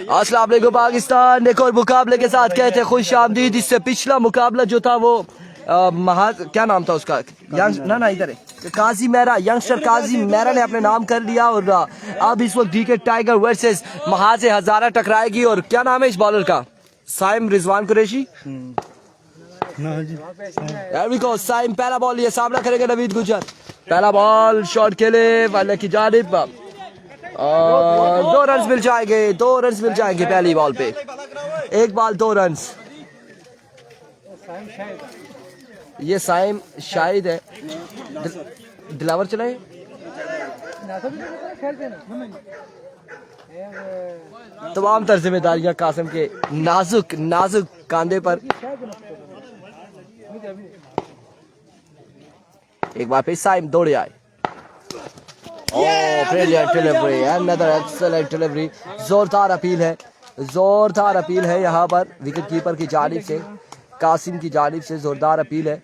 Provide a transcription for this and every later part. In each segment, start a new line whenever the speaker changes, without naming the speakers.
अस्सलाम वालेकुम पाकिस्तान। एक और मुकाबले के साथ कहते हैं खुश आमदीद। इससे पिछला मुकाबला जो था वो क्या नाम था उसका, ना इधर है काजी मेहरा, यंगस्टर काजी मेहरा ने अपने नाम कर लिया। और अब इस वक्त डीके टाइगर वर्सेस महाज हजारा टकराएगी। और क्या नाम है इस बॉलर का? साइम रिजवान कुरैशी। साइम पहला बॉल ये सामना करेंगे नवीद गुजर। पहला बॉल शॉट के लिए वाले की जानिब और 2 रन मिल जाएंगे। 2 रन मिल जाएंगे पहली बॉल पे। एक बॉल 2 रन। ये साइम शाहिद है। दिलावर चलाए तमाम तर जिम्मेदारियां कासिम के नाजुक नाजुक कांधे पर। एक बार फिर साइम दौड़े आए। Brilliant delivery, another excellent delivery. जोरदार अपील है, जोरदार अपील है यहाँ पर विकेट कीपर की जानिब से, कासिम की जानिब से जोरदार अपील है।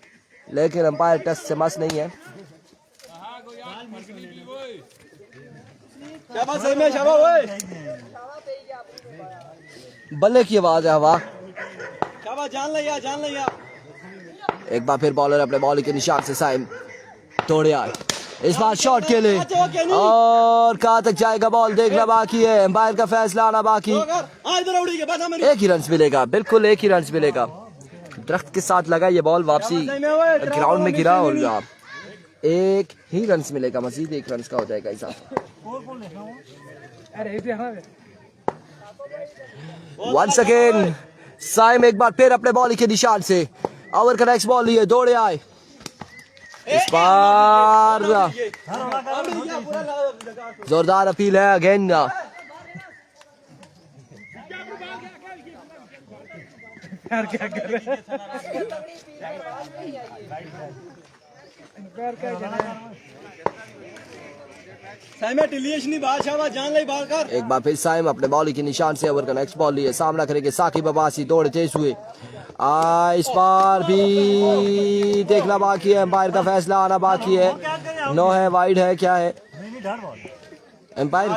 लेकिन अंपायर टच से मस नहीं है। बल्ले की आवाज है हवा। एक बार फिर बॉलर अपने बॉल के निशान से साइम तोड़े आए। इस बार शॉट के लिए और कहां तक जाएगा बॉल देखना बाकी है। अंपायर का फैसला आना बाकी। एक ही रन मिलेगा, बिल्कुल एक ही रन मिलेगा। दरख्त के साथ लगा ये बॉल, वापसी ग्राउंड में गिरा और एक ही रन मिलेगा। मजीद 1 रन का हो जाएगा इजाफा। वंस अगेन साइम एक बार फिर अपने बॉल के निशान से ओवर का नेक्स्ट बॉल लिए दौड़े आए। इस बार जोरदार अपील है अगेन।
क्या कर रहे
एक बार फिर साइम अपने बॉल के निशान से ओवर का नेक्स्ट बॉल लिए सामना करेंगे साकिब अब्बासी। दौड़ तेज हुए। इस बार भी देखना बाकी है, एम्पायर का फैसला आना बाकी है। नो है, वाइड है, क्या है? एम्पायर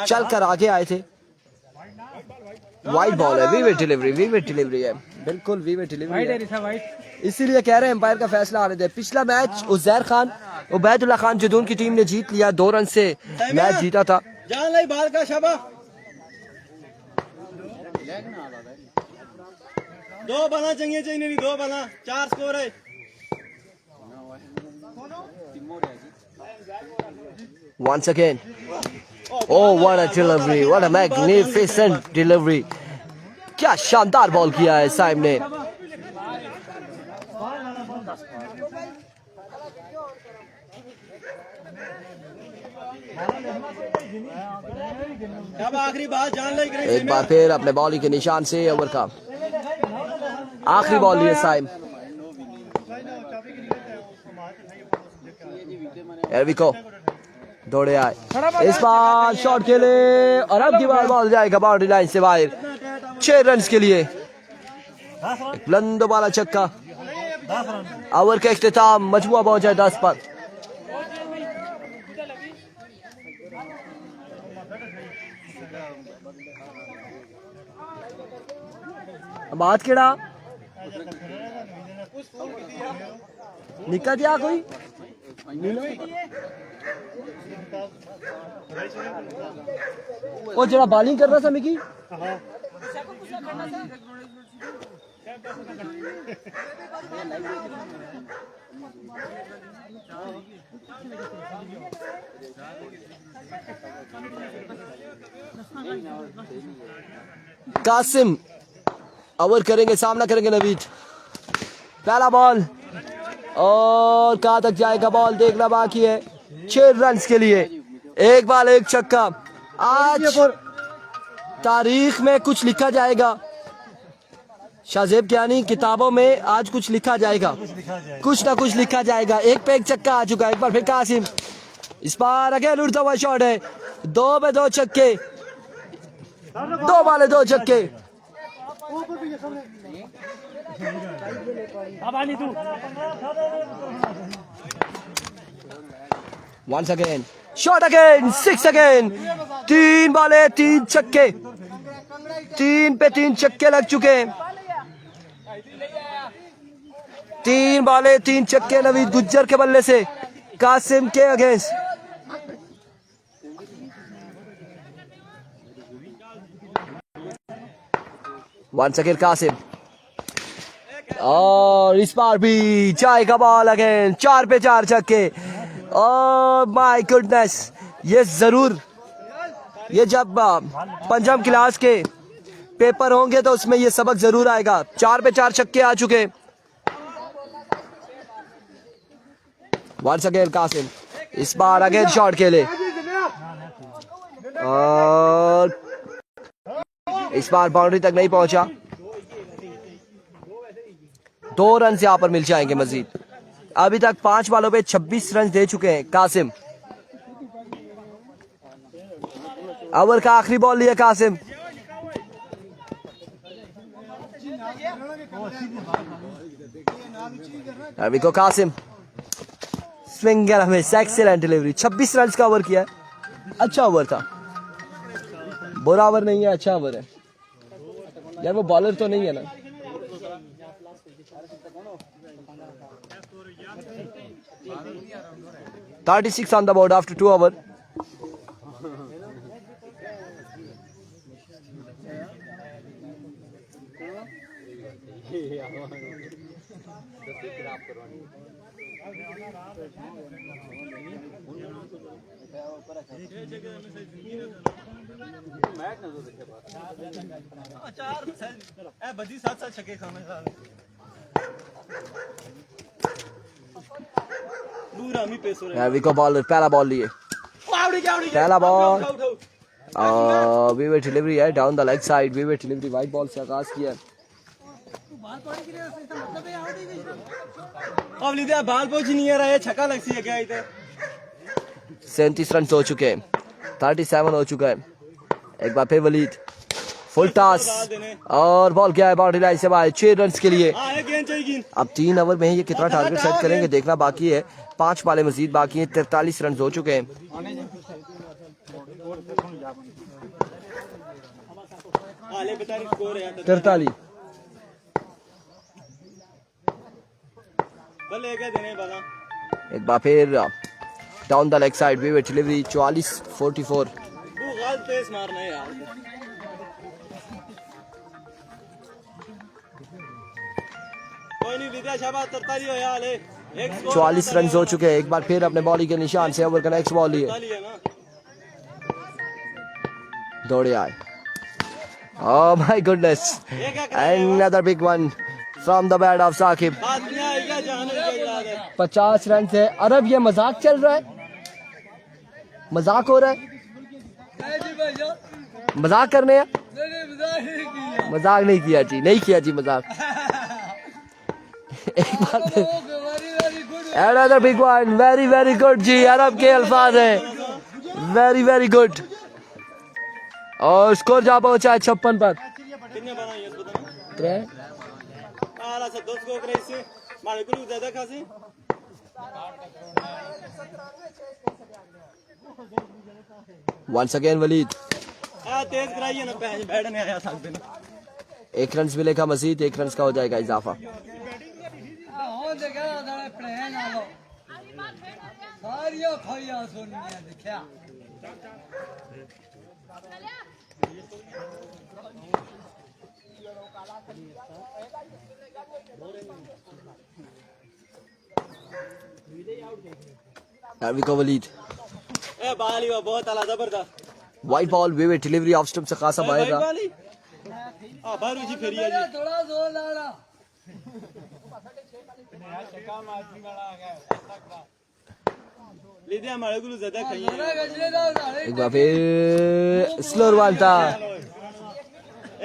चल कर आगे आए थे। वाइड बॉल है, वीवेट डिलीवरी है, बिल्कुल वीवेट डिलीवरी है। इसीलिए कह रहे हैं एम्पायर का फैसला आने दे। पिछला मैच उजैर खान उबैदुल्ला खान जदून की टीम ने जीत लिया, 2 रन से मैच जीता था।
दो बना चाहिए नहीं, 2 बना 4 स्कोर है।
Once again, oh what a delivery, what a magnificent delivery। क्या शानदार बॉल किया है साइम ने।
अब आखिरी बात जान ले।
एक बार फिर अपने बॉल के निशान से ओवर का आखिरी बॉल लिए साइम। एरविको दौड़े आए। इस बार शॉट के लिए और अब की बार बॉल जाएगा बाउंड्री लाइन से बाहर। 6 रन के लिए बुलंद वाला छक्का। ओवर का इख्तिताम, मजमुआ पहुंचा 10 पर। बात केड़ा निका दिया कोई वो जरा बॉलिंग कर रहा था मिकी। कासिम ओवर करेंगे, सामना करेंगे नवीद। पहला बॉल और कहां तक जाएगा बॉल देखना बाकी है। 6 रन के लिए 1 बॉल 1 छक्का। आज तारीख में कुछ लिखा जाएगा, शाहजेब कियानी किताबों में आज कुछ लिखा जाएगा, कुछ ना कुछ लिखा जाएगा। 1 पे 1 छक्का आ चुका है। एक बार फिर कासिम, इस बार अगेन उड़ता हुआ शॉट है। 2 में 2 छक्के, 2 बॉल 2 छक्के। Once again, shot again, 6 again. 3 बॉले 3 छक्के, 3 पे 3 छक्के लग चुके हैं. 3 बॉले 3 छक्के नवीद गुज्जर के बल्ले से कासिम के अगेंस्ट. Once again कासिम, और इस बार भी जाएगा बॉल अगेन. 4 पे 4 छक्के. ओह माय गुडनेस, ये जरूर, ये जब पंचम क्लास के पेपर होंगे तो उसमें ये सबक जरूर आएगा. 4 पे 4 छक्के आ चुके. वंस अगेन कासिम, इस बार अगेन शॉट खेले और इस बार बाउंड्री तक नहीं पहुंचा. 2 रन यहाँ पर मिल जाएंगे मजीद. अभी तक 5 बॉलों पे 26 रन दे चुके हैं कासिम. ओवर का आखिरी बॉल लिया कासिम. अभी को कासिम स्विंगर में एक्सीलेंट डिलीवरी. 26 रन का ओवर किया है. अच्छा ओवर था, बुरा ओवर नहीं है, अच्छा ओवर है यार. वो बॉलर तो नहीं है ना. $36 on the board after 2 overs.
बदी 7 छक्के खाने
विको बॉलर पहला बॉल लिए. पहला बॉल विवेट डिलीवरी है डाउन द लेग साइड. विवेट डिलीवरी वाइट बॉल से आगाज किया.
बाल पहुंच नहीं रहा है, छक्का लग सी है क्या इधर.
37 रन हो चुके हैं. 37 हो चुका है. एक बार फिर वलीद फुल टॉस और बॉल क्या है बाउंड्री लाइन से बाहर. 6 रन के लिए. अब 3 ओवर में ये कितना टारगेट सेट करेंगे देखना बाकी है. 5 बॉलें मजीद बाकी हैं. 43 रन हो चुके हैं. 43. एक बार फिर डाउन द लेग साइड विवेट डिलीवरी. 44-44.
मारना है यार. कोई नहीं विद्या शाबाश 43 हो यार.
44 रन हो चुके हैं. एक बार फिर अपने बॉलिंग के निशान से ओवर का नेक्स्ट बॉल लिए. दौड़े आए. Oh my goodness, another big one from the bat of Shakib. 50 run से. अरब ये मजाक चल रहा है, मजाक हो रहा है, मजाक करने हैं. मजाक नहीं किया जी, नहीं किया जी मजाक. एक बार another big one, very very good जी. अरब के अल्फाज है, very very good. और स्कोर जा पहुंचा है 56 पर.
कितने बनाई है बताना.
3
आला से 2 को करे से मारे को ज्यादा खासी.
Once again Waleed.
तेज कराइए ना, बैठने आया सकते ना.
1 रन मिलेगा मजीद. 1 रन का हो जाएगा इजाफा. वलीद
बाली बहुत आला जबरदस्त.
वाइट बॉल विवेट डिलीवरी ऑफ स्टंप से खासा बाहर रहा.
बारू जी फेरिया जी थोड़ा जोर लाड़ा. लीजिए हमारे गुरु ज्यादा खाइए.
एक बार फिर स्लोर बॉल था.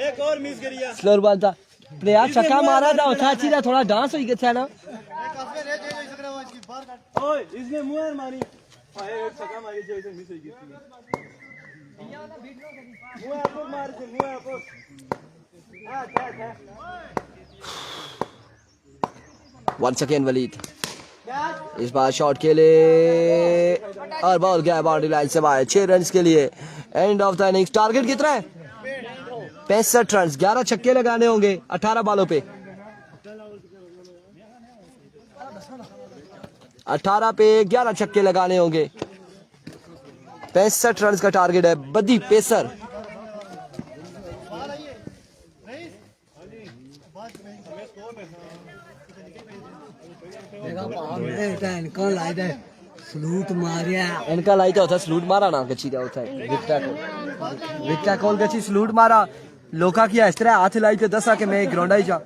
एक और मिस करिया.
स्लोर बॉल था. प्लेयर छक्का मारा था, उठा सीधा थोड़ा डांस हो गया था ना.
ओए इसने मुंह मारी. एक छक्का मारी जो इसे मिस हो गई. मुंह आपको मार से मुंह आपको.
Once again Waleed. इस बार शॉट के लिए और बॉल गया बाउंड्री लाइन से बाहर। 6 रन के लिए end of the innings. Target कितना है? 65 रन। 11 छक्के लगाने होंगे 18 बॉलों पे। 18 पे 11 छक्के लगाने होंगे। 65 रन का टारगेट है। बदी पेसर इनका लाइट होता सलूट मारा ना गची का होता है। विक्टा कॉल गची सलूट मारा लोका किया इस तरह हाथ लाई के दसा के मैं ग्राउंड आई जा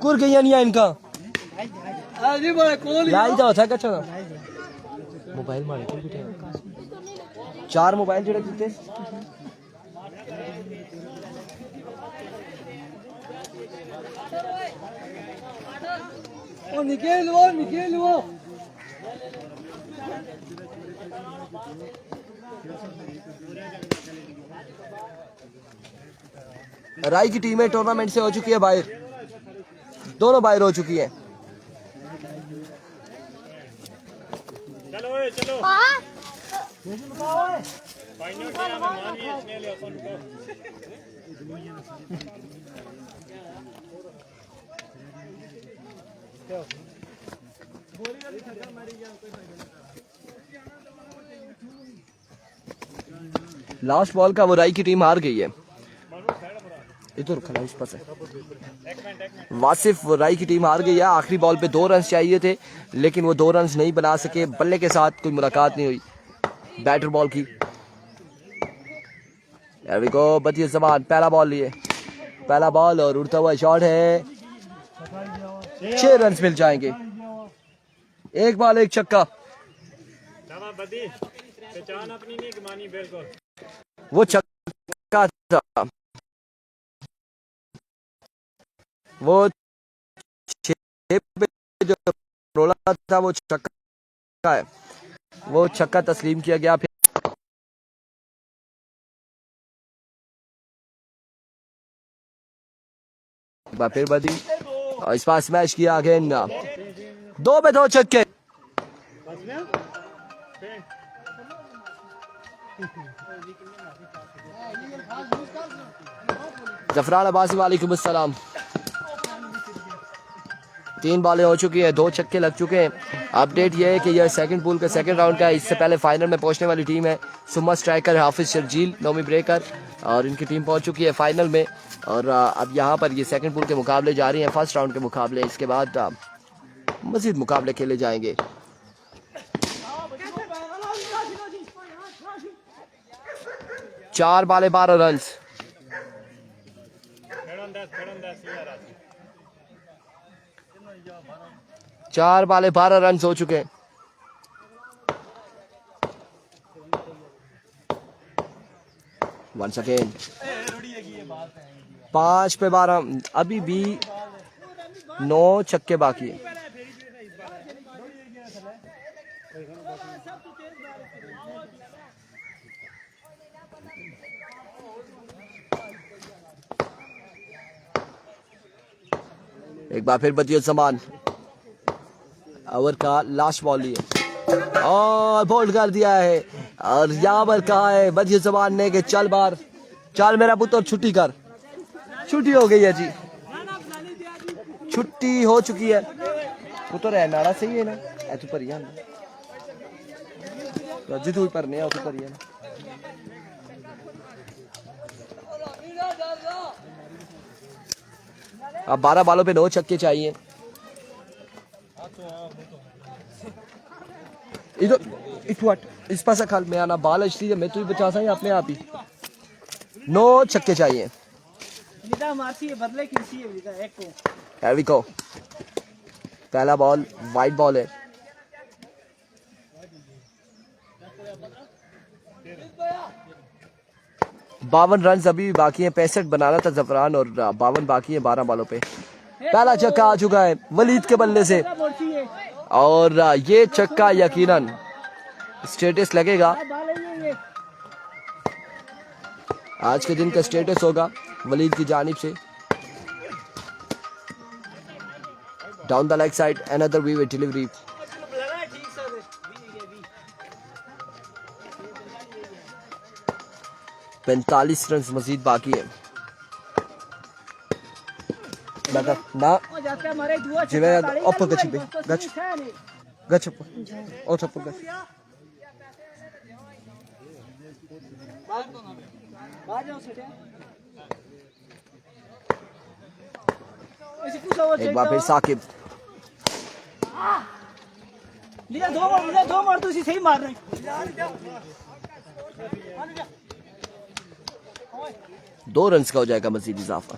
कुर गया नहीं इनका लाइट होता है कच्चा मोबाइल मारे कुल बिठे 4 मोबाइल जड़े कितने
निकेल वो
राय की टीमें टूर्नामेंट से हो चुकी है बाहर। दोनों बाहर हो चुकी है।
चलो
लास्ट बॉल का वो राय की टीम हार गई है। इधर खड़ा इस पास है वासिफ। राय की टीम हार गई है। आखिरी बॉल पे 2 रन चाहिए थे लेकिन वो 2 रन नहीं बना सके। बल्ले के साथ कोई मुलाकात नहीं हुई बैटर बॉल की। बदिया जमान पहला बॉल लिए। पहला बॉल और उड़ता हुआ शॉट है। 6 रन मिल जाएंगे। 1 बॉल 1 छक्का।
अपनी नहीं गमानी बिल्कुल।
वो छक्का था वो 6 पे जो रोला था वो छक्का है। वो छक्का तस्लीम किया गया। फिर बदी और इस पार स्मैश किया अगेन। 2 पे 2 छक्के। जफरान अब्बासी वालेकुम अस्सलाम। 3 बॉलें हो चुकी है। 2 छक्के लग चुके हैं। अपडेट ये है कि यह सेकंड पूल का सेकंड राउंड का है। इससे पहले फाइनल में पहुंचने वाली टीम है सुम्मा स्ट्राइकर, हाफिज शर्जील, नोमी ब्रेकर और इनकी टीम पहुंच चुकी है फाइनल में। और अब यहाँ पर ये सेकंड पूल के मुकाबले जारी हैं। फर्स्ट राउंड के मुकाबले। इसके बाद मजीद मुकाबले खेले जाएंगे। चार बाले 12 रन। 4 बाले 12 रन हो चुके हैं। वंस अगेन 5 पे 12। अभी भी 9 छक्के बाकी है। एक बार फिर बदियो समान ओवर का लास्ट बॉल लिए और बोल्ड कर दिया है। और यहाँ पर कहा है बदियो समान ने कि चल बार चल मेरा पुत्र छुट्टी कर। छुट्टी हो गई है जी। छुट्टी हो चुकी है। पुत्र है नारा सही है ना ऐसे पर ही जिद हुई पर नहीं पर ही है ना। अब 12 बालों पे 9 छक्के चाहिए। इधर इस पास खाल में आना बाल इसलिए मैं तुझे बचा सा अपने आप ही। 9 छक्के चाहिए। Here we go. पहला बॉल वाइड बॉल है। बावन रन अभी बाकी हैं। 65 बनाना था जफरान और 52 बाकी है 12 बॉलों पे। पहला छक्का आ चुका है वलीद के बल्ले से और ये छक्का यकीनन स्टेटस लगेगा। आज के दिन का स्टेटस होगा वलीद की जानिब से। Down the leg side, another vivid delivery. 45 run मजीद बाकी है। ना जिवें ऊपर गच पे गच ऊपर गच एक बार फिर साकिब
दो मार तो सही मार रहे
2 रन का हो जाएगा मजीद इजाफा।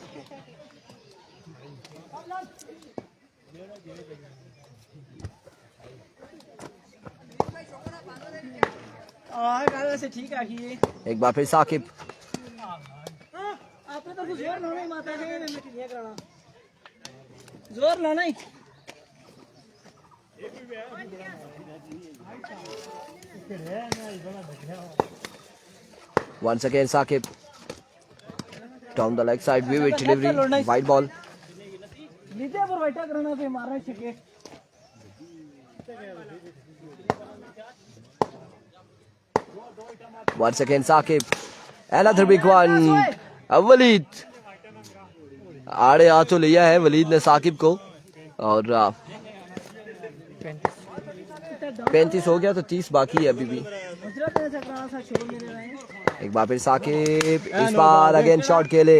ठीक है
एक बार फिर साकिब
आपने तो जोर लाना ही माता है मैं क्या करना जोर लाना ही
once again Sakib down the leg side vivid delivery wide ball
नीचे पर बैठा करना पे मारना छक्के
once again Sakib another big one Waleed आड़े आ तो लिया है वलीद ने साकिब को और 35 हो गया तो 30 बाकी है अभी भी। एक बार फिर साकिब इस बार अगेन शॉट खेले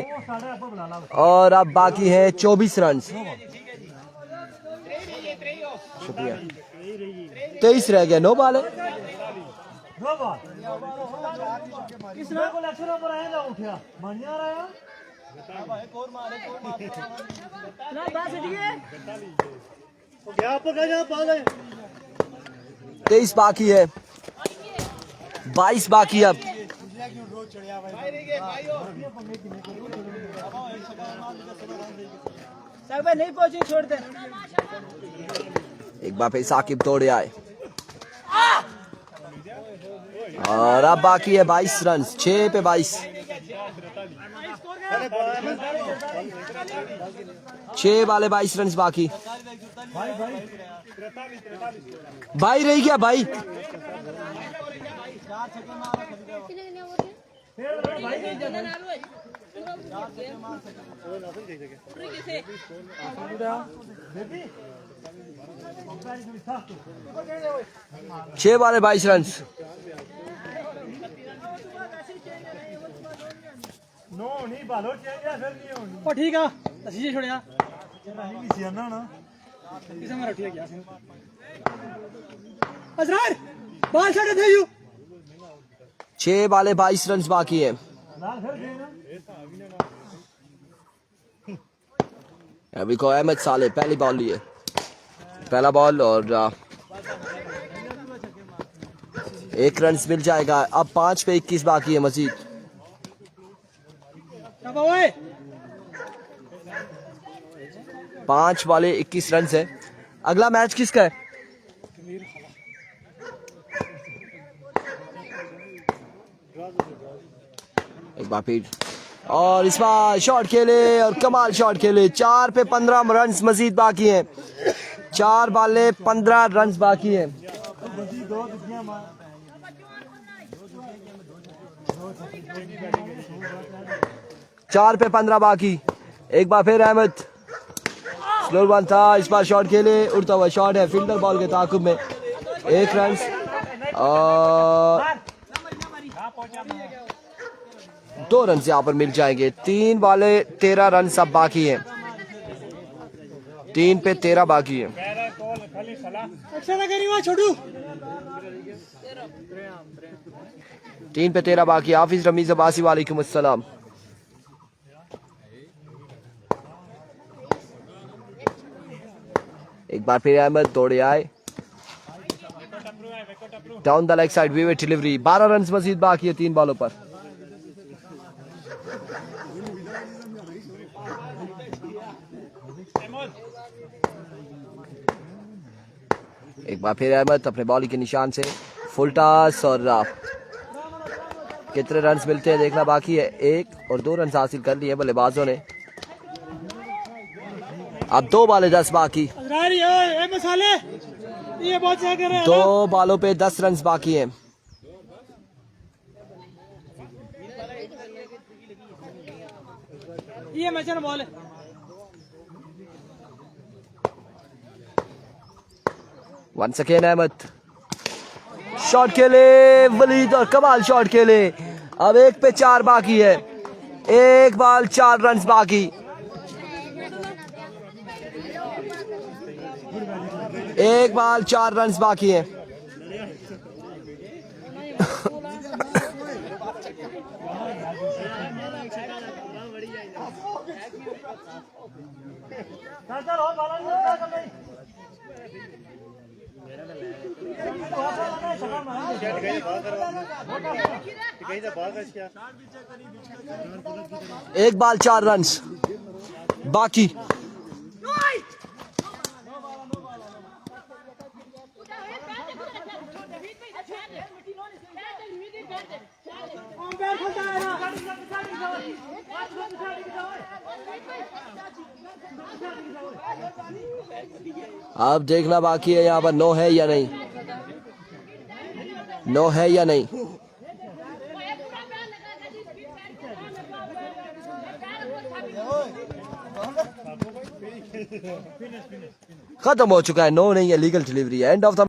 और अब बाकी है 24 रन। शुक्रिया 23 रह गया 9 बॉल है। तेईस बाकी है 22 बाकी अब
नहीं पहुंचे छोड़ दे।
एक बार फिर साकिब तोड़े आए और अब बाकी है 22 रन 6 पे 22 6 वाले 22 रन बाकी। भाई रही क्या भाई छह वाले 22 रन
ठीक है असीजे छोड़िया अजरार बाल छड़े थे यू
6 वाले 22 रन बाकी है। अभी को अहमद साले पहली बॉल लिए पहला बॉल और 1 रन मिल जाएगा। अब 5 पे 21 बाकी है मजीद। 5 वाले 21 रन है। अगला मैच किसका है? एक बार फिर और इस बार शॉट खेले और कमाल शॉट खेले। 4 पे 15 रन मजीद बाकी हैं। 4 वाले 15 रन बाकी हैं। 4 पे 15 बाकी। एक बार फिर अहमद स्लोर वन था इस बार शॉट खेले उड़ता हुआ शॉट है फील्डर बॉल के ताकुब में 1 रन और 2 रन यहाँ पर मिल जाएंगे। 3 वाले 13 रन सब बाकी हैं। 3 पे 13 बाकी है। 3 पे 13 बाकी। हाफिज रमीज अब्बासी वालेकुम अस्सलाम। एक बार फिर अहमद दौड़े आए डाउन द लेग साइड विविड डिलीवरी। 12 रन मजीद बाकी है 3 बॉलों पर। एक बार फिर अहमद अपने बॉलिंग के निशान से फुल टॉस और कितने रन मिलते हैं देखना बाकी है। 1 और 2 रन हासिल कर लिए बल्लेबाजों ने। अब 2 बॉलें 10 बाकी।
अजराइल ये मसाले ये बहुत सही कर रहे हैं
2 बॉलों पे 10 रन बाकी हैं।
ये मैचर बॉल है।
वंस अगेन अहमद शॉट खेले वलीद और कमाल शॉट खेले। अब 1 पे 4 बाकी है। 1 बॉल 4 रन बाकी। 1 बॉल 4 रन बाकी है। एक बॉल 4 रन बाकी। अब देखना बाकी है यहाँ पर नो है या नहीं, नो है या नहीं। खत्म हो चुका है, नो नहीं है, लीगल डिलीवरी है। End of the